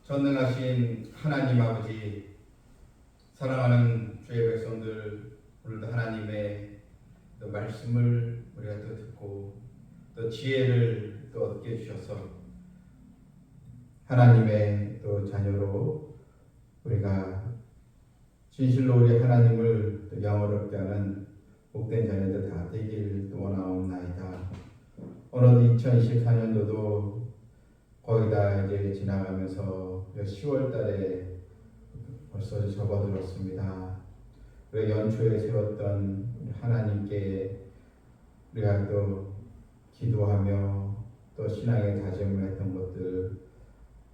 전능하신 하나님 아버지, 사랑하는 주의 백성들, 오늘도 하나님의 또 말씀을 우리가 또 듣고 또 지혜를 또 얻게 해주셔서 하나님의 또 자녀로 우리가 진실로 우리 하나님을 또 영어롭게 하는 복된 자녀들 다 되길 또 원하옵나이다. 오늘 2024년도도 거의 다 이제 지나가면서 10월 달에 벌써 접어들었습니다. 우리가 연초에 세웠던 하나님께 우리가 또 기도하며 또 신앙의 다짐을 했던 것들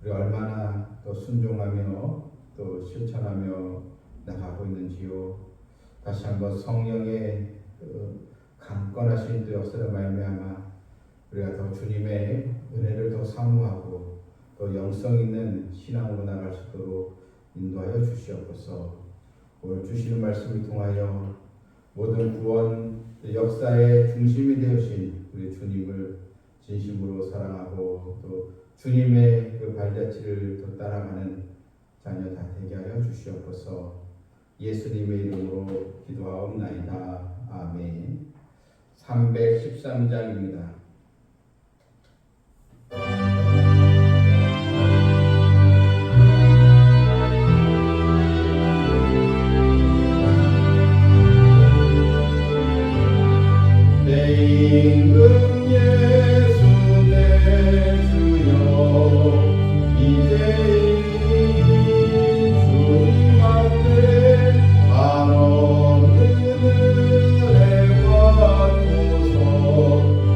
우리가 얼마나 또 순종하며 또 실천하며 나가고 있는지요. 다시 한번 성령의 강건하신 또 역사를 말미암아 우리가 더 주님의 은혜를 더 사모하고 또 영성 있는 신앙으로 나갈 수 있도록 인도하여 주시옵소서. 오늘 주시는 말씀을 통하여 모든 구원 역사의 중심이 되으신 우리 주님을 진심으로 사랑하고 또 주님의 그 발자취를 더 따라가는 자녀 다 되게 하여 주시옵소서. 예수님의 이름으로 기도하옵나이다. 아멘. 313장입니다. 임금 예수 내 주여 이제는 주님 앞에 한없는 은혜 받고서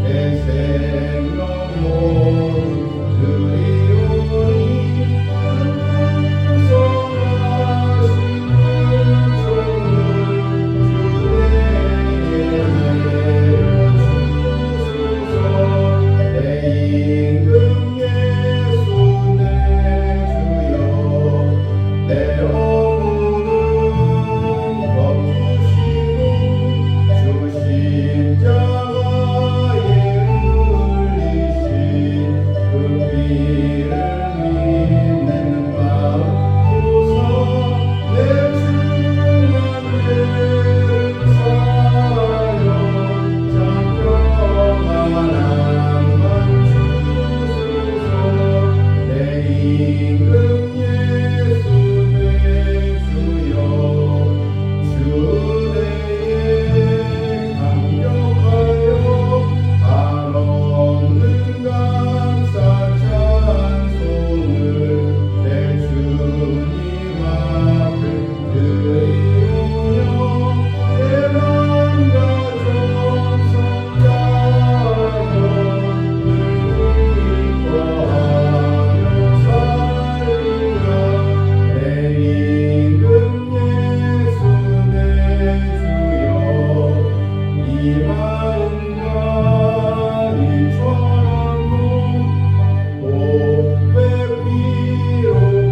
내 생명 모두 드리오니 풍성하신 임금 예수 내 주여 내 어무는 덮으시고 주 십자가에 흘리신 그 피를 믿는 마음으로서 내 중한 죄를 사하여 장평한 임금 예수 내 주여 주 내에 감격하여 한없는 감사 찬송을 내 주님 앞에 드리오며 내 맘과 정성 다하여 늘 기뻐하며 임금 예수 내 주여 이 마음과 이 전하고 옷배 피로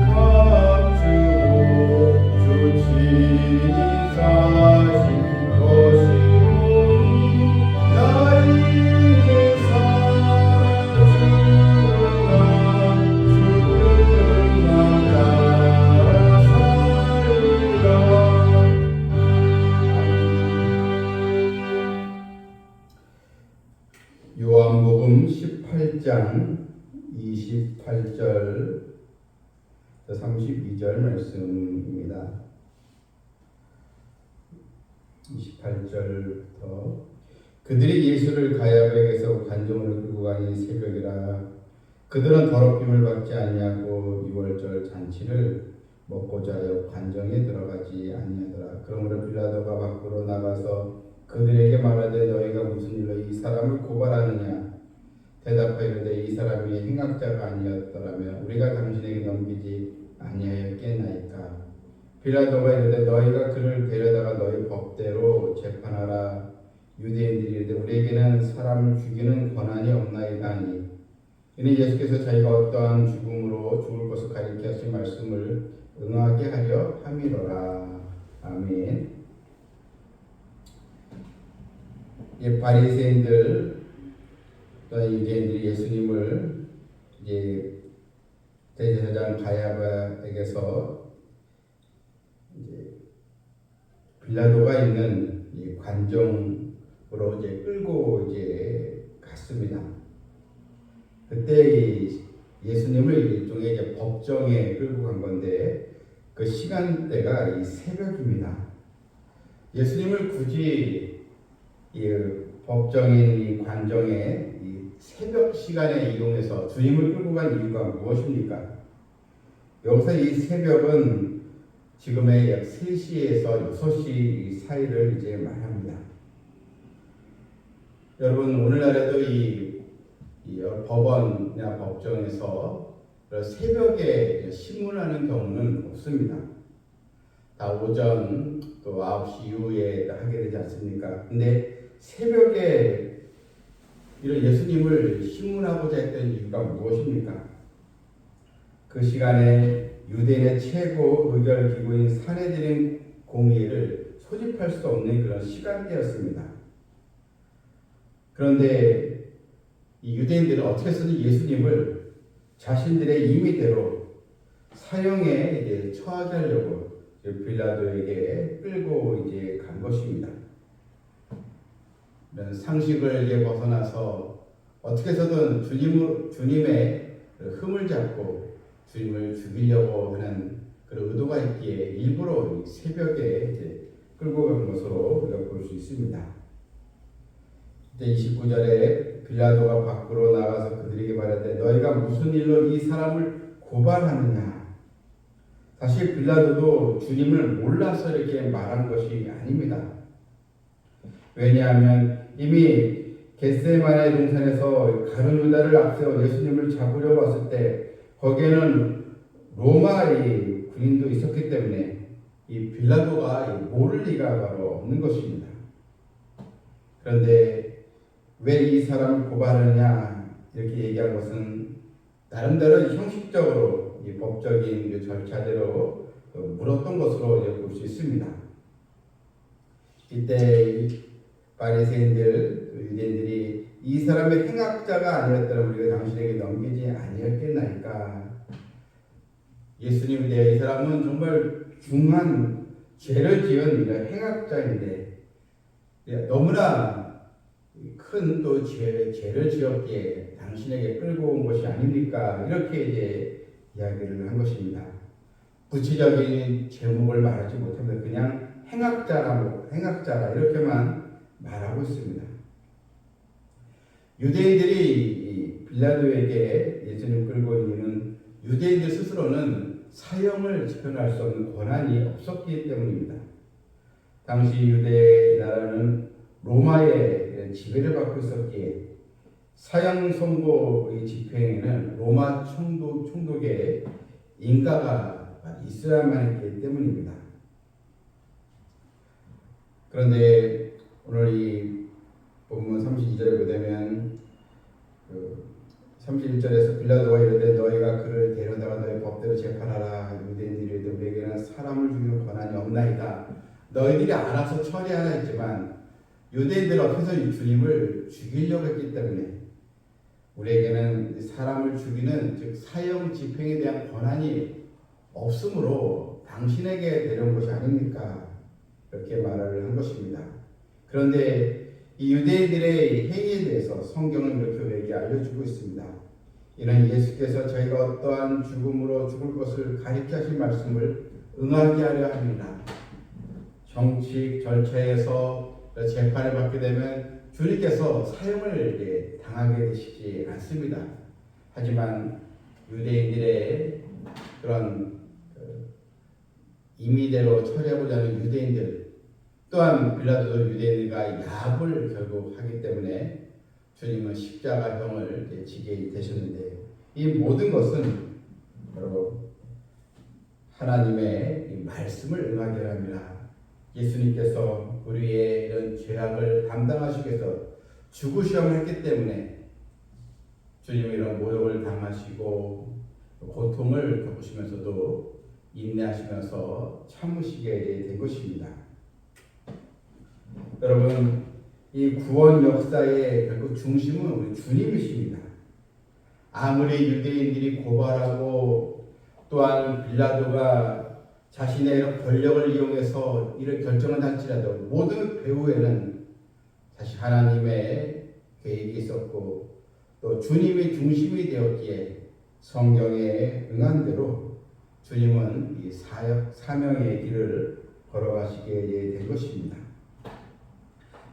감추고 주 친히 사신 것이오니 나 이제 살아 죽으나 따라 살리라. 요한복음 18장 28절 32절 말씀입니다. 28절부터 그들이 예수를 가야바에게서 관정으로 끌고 가니 새벽이라. 그들은 더럽힘을 받지 아니하고 유월절 잔치를 먹고자 하여 관정에 들어가지 아니하더라. 그러므로 빌라도가 밖으로 나가서 그들에게 말하되 너희가 무슨 일로 이 사람을 고발하느냐. 대답하여 이르되 이 사람이 행악자가 아니었더라면 우리가 당신에게 넘기지 아니하였겠나이까. 빌라도가 이르되 너희가 그를 데려다가 너희 법대로 재판하라. 유대인들이 이르되 우리에게는 사람을 죽이는 권한이 없나이다 하니 이는 예수께서 자기가 어떠한 죽음으로 죽을 것을 가리켜 하신 말씀을 응하게 하려 함이로라. 아멘. 바리새인들 또는 유대인들이 예수님을 이제 대제사장 가야바에게서 이제 빌라도가 있는 이 관정으로 이제 끌고 이제 갔습니다. 그때 이 예수님을 일종의 이제 법정에 끌고 간 건데 그 시간대가 이 새벽입니다. 예수님을 굳이 이 법정인 이 관정에 이 새벽 시간에 이동해서 주님을 끌고 간 이유가 무엇입니까? 여기서 이 새벽은 지금의 약 3시에서 6시 사이를 이제 말합니다. 여러분 오늘날에도 이 법원이나 법정에서 새벽에 신문하는 경우는 없습니다. 다 오전 또 9시 이후에 하게 되지 않습니까? 근데 새벽에 이런 예수님을 신문하고자 했던 이유가 무엇입니까? 그 시간에 유대인의 최고 의결 기구인 산헤드린 공의회를 소집할 수 없는 그런 시간대였습니다. 그런데 이 유대인들은 어떻게 해서든 예수님을 자신들의 임의대로 사형에 이제 처하게 하려고 빌라도에게 끌고 이제 간 것입니다. 이런 상식을 이제 벗어나서 어떻게 해서든 주님의 흠을 잡고 주님을 죽이려고 하는 그런 의도가 있기에 일부러 새벽에 이제 끌고 간 것으로 우리가 볼 수 있습니다. 이제 29절에 빌라도가 밖으로 나가서 그들에게 말하되 너희가 무슨 일로 이 사람을 고발하느냐. 사실 빌라도도 주님을 몰라서 이렇게 말한 것이 아닙니다. 왜냐하면 이미 겟세마네 동산에서 가룟 유다를 앞세워 예수님을 잡으려고 왔을 때 거기에는 로마의 군인도 있었기 때문에 이 빌라도가 모를 리가 바로 없는 것입니다. 그런데 왜 이 사람을 고발하느냐 이렇게 얘기한 것은 나름대로 형식적으로 이 법적인 절차대로 물었던 것으로 볼 수 있습니다. 이때 바리새인들 유대인들이 이 사람의 행악자가 아니었다면 우리가 당신에게 넘기지 아니었겠나이까. 예수님에 대해 이 사람은 정말 중한 죄를 지은 행악자인데 너무나 큰 또 죄를 지었기에 당신에게 끌고 온 것이 아닙니까? 이렇게 이제 이야기를 한 것입니다. 구체적인 제목을 말하지 못합니다. 그냥 행악자라 이렇게만 말하고 있습니다. 유대인들이 빌라도에게 예수님 끌고 온 이유는 유대인들 스스로는 사형을 집행할 수 없는 권한이 없었기 때문입니다. 당시 유대 나라는 로마의 지배를 받고 있었기에 사형 선고의 집행에는 로마 총독의 인가가 있어야만 했기 때문입니다. 그런데 오늘 이 본문 32절에 보면 31절에서 빌라도가 이르되 너희가 그를 데려다가 너희 법대로 재판하라. 유대인들이 이르되 우리에게는 사람을 죽이는 권한이 없나이다. 너희들이 알아서 처리하라 했지만 유대인들은 어떻게 해서 주님을 죽이려고 했기 때문에 우리에게는 사람을 죽이는 즉 사형 집행에 대한 권한이 없으므로 당신에게 데려온 것이 아닙니까? 이렇게 말을 한 것입니다. 그런데 이 유대인들의 행위에 대해서 성경은 이렇게 우리에게 알려주고 있습니다. 이는 예수께서 저희가 어떠한 죽음으로 죽을 것을 가리켜 하신 말씀을 응하게 하려 합니다. 정식 절차에서 재판을 받게 되면 주님께서 사형을 당하게 되시지 않습니다. 하지만 유대인들의 그런 임의대로 처리하고자 하는 유대인들 또한 빌라도도 유대인과 야합을 결국 하기 때문에 주님은 십자가형을 지게 되셨는데 이 모든 것은 바로 하나님의 말씀을 응하게 합니다. 예수님께서 우리의 이런 죄악을 담당하시기 위해서 죽으시험을 했기 때문에 주님이 이런 모욕을 당하시고 고통을 겪으시면서도 인내하시면서 참으시게 된 것입니다. 여러분, 이 구원 역사의 결국 중심은 우리 주님이십니다. 아무리 유대인들이 고발하고 또한 빌라도가 자신의 이런 권력을 이용해서 이런 결정을 할지라도 모든 배후에는 사실 하나님의 계획이 있었고 또 주님이 중심이 되었기에 성경에 응한 대로 주님은 이 사명의 길을 걸어가시게 될 것입니다.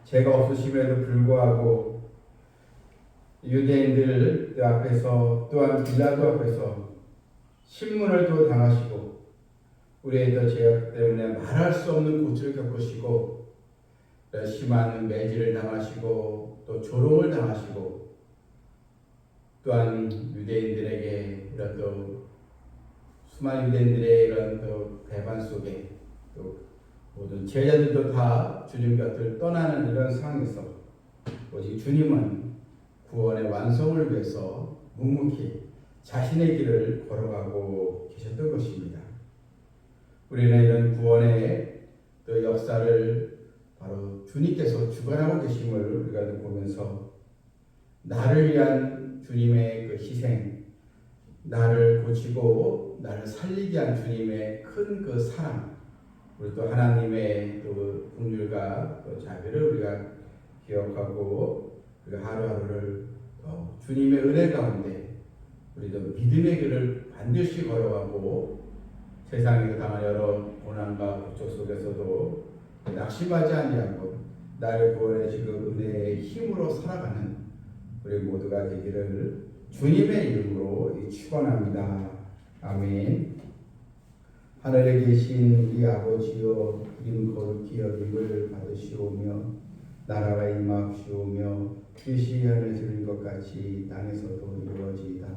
죄가 없으심에도 불구하고 유대인들 앞에서 또한 빌라도 앞에서 신문을 또 당하시고 우리의 또 죄악 때문에 말할 수 없는 고초를 겪으시고 심한 매질을 당하시고 또 조롱을 당하시고 또한 유대인들에게 이런 또 수많은 유대인들의 이런 또 배반 속에 또 모든 제자들도 다 주님 곁을 떠나는 이런 상황에서 오직 주님은 구원의 완성을 위해서 묵묵히 자신의 길을 걸어가고 계셨던 것입니다. 우리는 이런 구원의 또 역사를 바로 주님께서 주관하고 계심을 우리가 보면서 나를 위한 주님의 그 희생, 나를 고치고 나를 살리게 한 주님의 큰 그 사랑, 우리 또 하나님의 또 긍휼과 또 자비를 우리가 기억하고 우리가 하루하루를 주님의 은혜 가운데 우리도 믿음의 길을 반드시 걸어가고 세상에서 당한 여러 고난과 고통 속에서도 낙심하지 아니하고 나를 구원해 주는 은혜의 힘으로 살아가는 우리 모두가 되기를 주님의 이름으로 축원합니다. 아멘. 하늘에 계신 우리 아버지여 이름 거룩히 여김을 받으시오며 나라가 임하옵시오며 뜻이 하늘에서 이룬 것 같이 땅에서도 이루어지이다.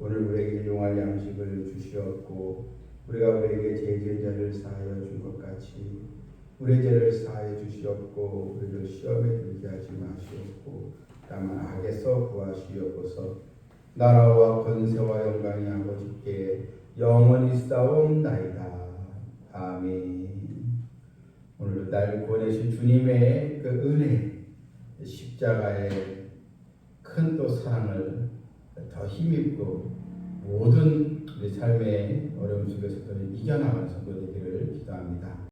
오늘 우리에게 일용할 양식을 주시옵고 우리가 우리에게 죄진 자를 사하여 준 것 같이 우리 죄를 사하여 주시옵고 우리를 시험에 들게 하지 마시옵고 다만 악에서 구하시옵소서. 나라와 권세와 영광이 아버지께 영원히 싸움나이다. 아멘. 오늘도 날 구원하신 주님의 그 은혜, 십자가의 큰 또 사랑을 더 힘입고 모든 우리 삶의 어려움 속에서도 이겨나가는 성도 되기를 기도합니다.